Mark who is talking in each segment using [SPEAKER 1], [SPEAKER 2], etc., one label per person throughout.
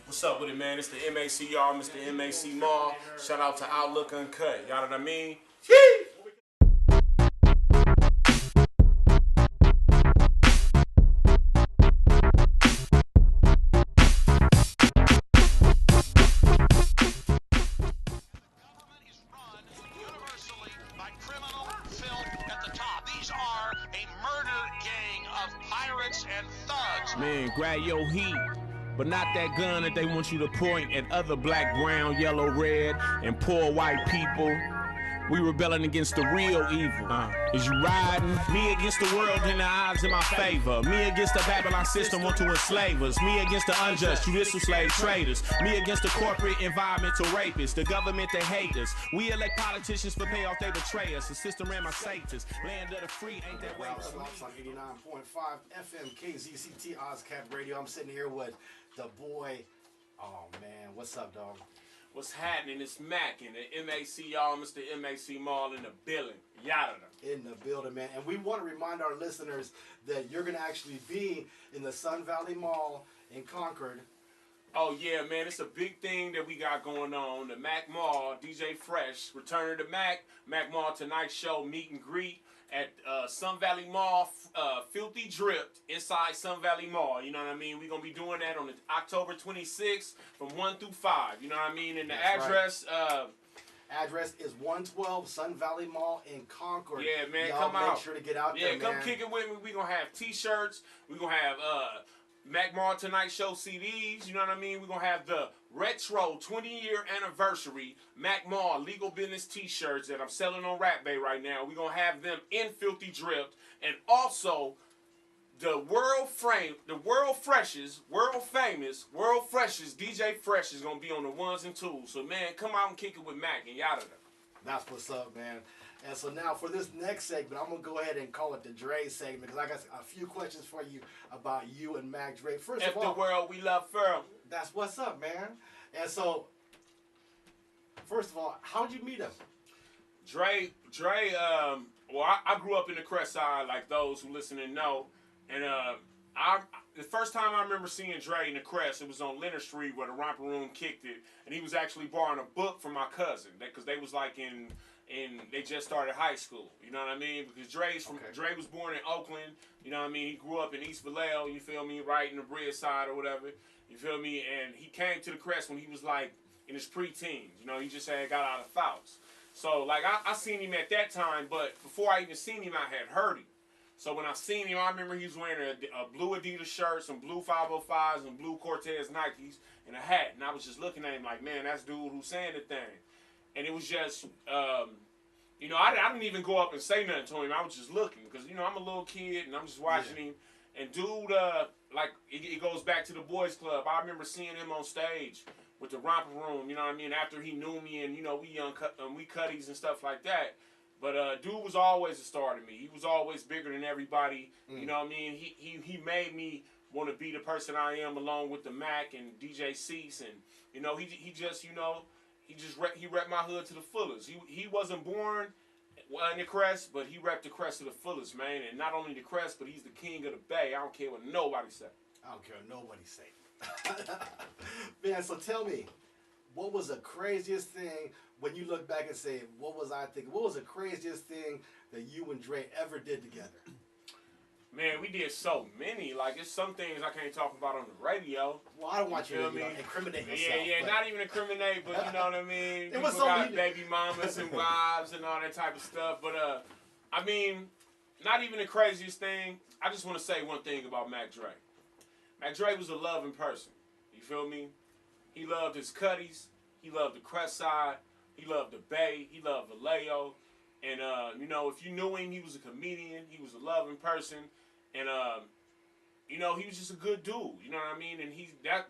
[SPEAKER 1] What's up with it, man? It's the MACR, Mr. MAC Mall. Shout out to Outlook Uncut. Y'all know what I mean?
[SPEAKER 2] Man, grab your heat, but not that gun that they want you to point at other black, brown, yellow, red, and poor white people. We rebelling against the real evil. Is you riding? Me against the world and the odds in my favor. Me against the Babylon system want to enslave us. Me against the unjust judicial slave traders. Me against the corporate environmental rapists. The government that hate us. We elect politicians for payoff, they betray us. The system ran my Satans. Land of the free ain't that way.
[SPEAKER 3] Slapz on 89.5 FM KZCT Ozcat Radio. I'm sitting here with the boy. Oh man, what's up, dog?
[SPEAKER 1] What's happening? It's Mac and the MACR, Mr. MAC Mall in the building. Yada.
[SPEAKER 3] In the building, man. And we want to remind our listeners that you're going to actually be in the Sun Valley Mall in Concord.
[SPEAKER 1] Oh, yeah, man. It's a big thing that we got going on. The Mac Mall, DJ Fresh, Return to Mac Mall Tonight Show, meet and greet at Sun Valley Mall, Filthy Dripped, inside Sun Valley Mall. You know what I mean? We're going to be doing that on October 26th from 1 through 5. You know what I mean? And the address...
[SPEAKER 3] Right. Address is 112 Sun Valley Mall in Concord.
[SPEAKER 1] Yeah, man,
[SPEAKER 3] y'all
[SPEAKER 1] come out.
[SPEAKER 3] Make sure to get out there, man.
[SPEAKER 1] Yeah, come kick it with me. We're going to have T-shirts. We're going to have Mac Mall Tonight Show CDs. You know what I mean? We're going to have the retro 20-year anniversary Mac Mall legal business T-shirts that I'm selling on Rap Bay right now. We're going to have them in Filthy Dripped. And also... the world freshest DJ Fresh is gonna be on the ones and twos. So man, come out and kick it with Mac and yada.
[SPEAKER 3] That's what's up, man. And so now for this next segment, I'm gonna go ahead and call it the Dre segment because I got a few questions for you about you and Mac Dre. First of all,
[SPEAKER 1] the world we love firm.
[SPEAKER 3] That's what's up, man. And so, first of all, how'd you meet him?
[SPEAKER 1] Dre. Well, I grew up in the Crest Side, like those who listen and know. And the first time I remember seeing Dre in the Crest, it was on Leonard Street where the Romper Room kicked it, and he was actually borrowing a book from my cousin because they was like they just started high school. You know what I mean? Because Dre was born in Oakland. You know what I mean? He grew up in East Vallejo. You feel me? Right in the Bridge side or whatever. You feel me? And he came to the Crest when he was like in his preteens. You know, he just had got out of Fouts. So like I seen him at that time, but before I even seen him, I had heard him. So when I seen him, I remember he was wearing a blue Adidas shirt, some blue 505s, and blue Cortez Nikes, and a hat. And I was just looking at him like, man, that's dude who's saying the thing. And it was just, you know, I didn't even go up and say nothing to him. I was just looking because, you know, I'm a little kid, and I'm just watching him. And dude, like, it goes back to the Boys Club. I remember seeing him on stage with the Romper Room, you know what I mean, after he knew me, and, you know, we cutties and stuff like that. But dude was always a star to me. He was always bigger than everybody. You know what I mean? He made me want to be the person I am, along with the Mac and DJ Cease, and you know he repped my hood to the fullest. He wasn't born in the Crest, but he repped the Crest to the fullest, man. And not only the Crest, but he's the king of the Bay. I don't care what nobody say.
[SPEAKER 3] I don't care what nobody say. Man, so tell me, what was the craziest thing when you look back and say, what was I thinking? What was the craziest thing that you and Dre ever did together?
[SPEAKER 1] Man, we did so many. Like, it's some things I can't talk about on the radio.
[SPEAKER 3] Well, I don't want you to incriminate yourself.
[SPEAKER 1] Yeah, not even incriminate, but you know what I mean? People got baby mamas and wives and all that type of stuff. But, I mean, not even the craziest thing. I just want to say one thing about Mac Dre. Mac Dre was a loving person. You feel me? He loved his cutties. He loved the Crest Side. He loved the Bay. He loved Vallejo. And, you know, if you knew him, he was a comedian. He was a loving person. And, you know, he was just a good dude. You know what I mean? And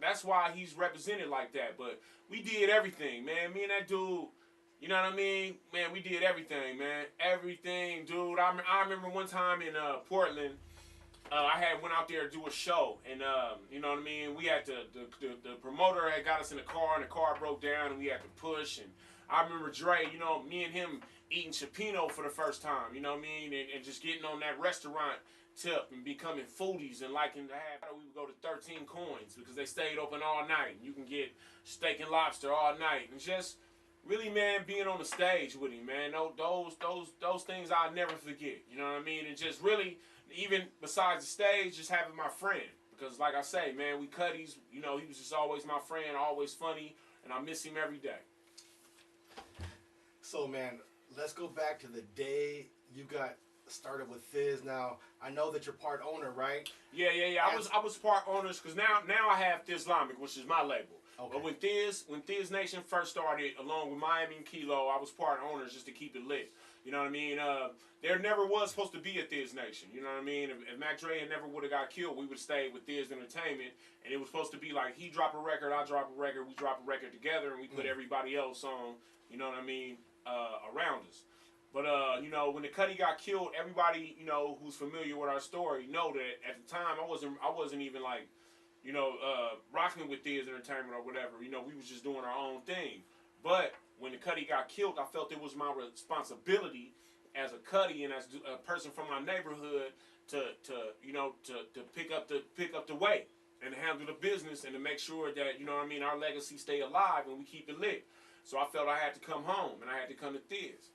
[SPEAKER 1] that's why he's represented like that. But we did everything, man. Me and that dude, you know what I mean? Man, we did everything, man. Everything, dude. I remember one time in Portland, I had went out there to do a show, and you know what I mean. We had the promoter had got us in the car, and the car broke down, and we had to push. And I remember Dre, you know, me and him eating Chipino for the first time, you know what I mean, and just getting on that restaurant tip and becoming foodies and liking to have. We would go to 13 Coins because they stayed open all night. You can get steak and lobster all night, and just really, man, being on the stage with him, man. Those things I'll never forget. You know what I mean? And just really, even besides the stage, just having my friend. Because like I say, man, we cutties. You know, he was just always my friend, always funny, and I miss him every day.
[SPEAKER 3] So, man, let's go back to the day you got started with Fizz. Now, I know that you're part owner, right?
[SPEAKER 1] Yeah. I was part owners because now I have Thizzlamic, which is my label. Okay. But when Thiz Nation first started, along with Miami and Kilo, I was part owners just to keep it lit. You know what I mean? There never was supposed to be a Thiz Nation. You know what I mean? If Mac Dre had never would have got killed, we would stay with Thiz Entertainment, and it was supposed to be like he drop a record, I drop a record, we drop a record together, and we put everybody else on. You know what I mean? Around us. But you know, when the Cuddy got killed, everybody, you know, who's familiar with our story know that at the time I wasn't even like, you know, rocking with Thiz Entertainment or whatever. You know, we was just doing our own thing. But when the Cuddy got killed, I felt it was my responsibility as a Cuddy and as a person from my neighborhood to pick up the weight and to handle the business and to make sure that, you know what I mean, our legacy stay alive and we keep it lit. So I felt I had to come home and I had to come to Thiz.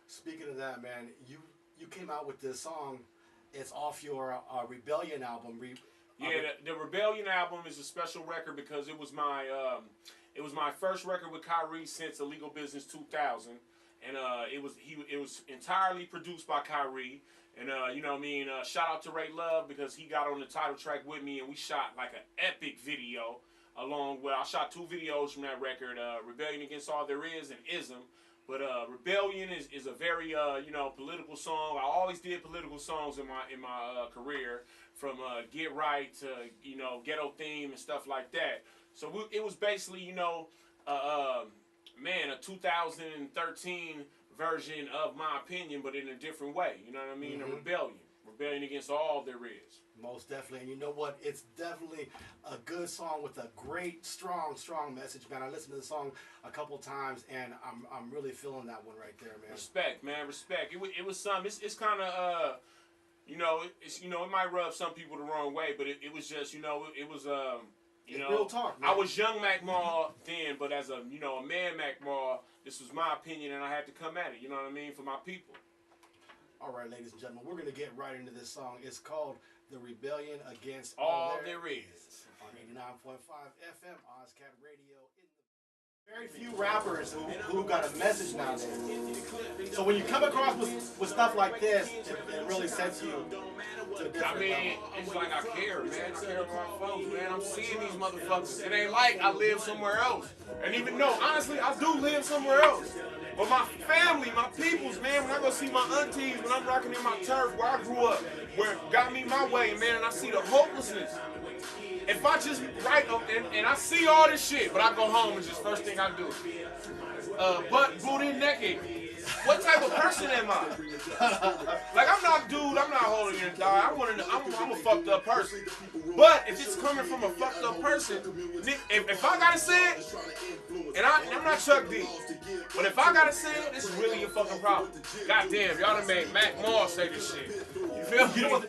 [SPEAKER 3] Speaking of that, man, you came out with this song. It's off your Rebellion album.
[SPEAKER 1] The Rebellion album is a special record because it was my first record with Kyrie since Illegal Business 2000, and it was entirely produced by Kyrie. And you know what I mean, shout out to Ray Love because he got on the title track with me, and we shot like an epic video. I shot 2 videos from that record, Rebellion Against All There Is and Ism. But Rebellion is a very political song. I always did political songs in my career, from Get Right to Ghetto Theme and stuff like that. So it was basically a 2013 version of My Opinion, but in a different way. You know what I mean? A rebellion against all there is.
[SPEAKER 3] Most definitely. And you know what? It's definitely a good song with a great, strong message, man. I listened to the song a couple times, and I'm really feeling that one right there, man.
[SPEAKER 1] Respect, man. Respect. It was something. It's kind of, it might rub some people the wrong way, but it was just, it was,
[SPEAKER 3] real talk, man.
[SPEAKER 1] I was young Mac Maul then, but as a man Mac Maul, this was my opinion, and I had to come at it, you know what I mean, for my people.
[SPEAKER 3] All right, ladies and gentlemen, we're going to get right into this song. It's called The Rebellion Against
[SPEAKER 1] All There Is.
[SPEAKER 3] On 89.5 FM, Ozcat Radio. Very few rappers who got a message nowadays. So when you come across with stuff like this, it really sets you to a different level.
[SPEAKER 1] It's like I care, man. I care about my folks, man. I'm seeing these motherfuckers. It ain't like I live somewhere else. And even though, honestly, I do live somewhere else. But my family, my peoples, man, when I go see my aunties, when I'm rocking in my turf where I grew up, where got me my way, man, and I see the hopelessness. If I just write and I see all this shit, but I go home and just first thing I do, butt booty naked. What type of person am I? Like I'm not holding your dog. I'm a fucked up person. But if it's coming from a fucked up person, if I gotta say it, and I'm not Chuck D, but if I gotta say it, this is really a fucking problem. Goddamn, y'all done made Mac Moore say this shit. You feel me?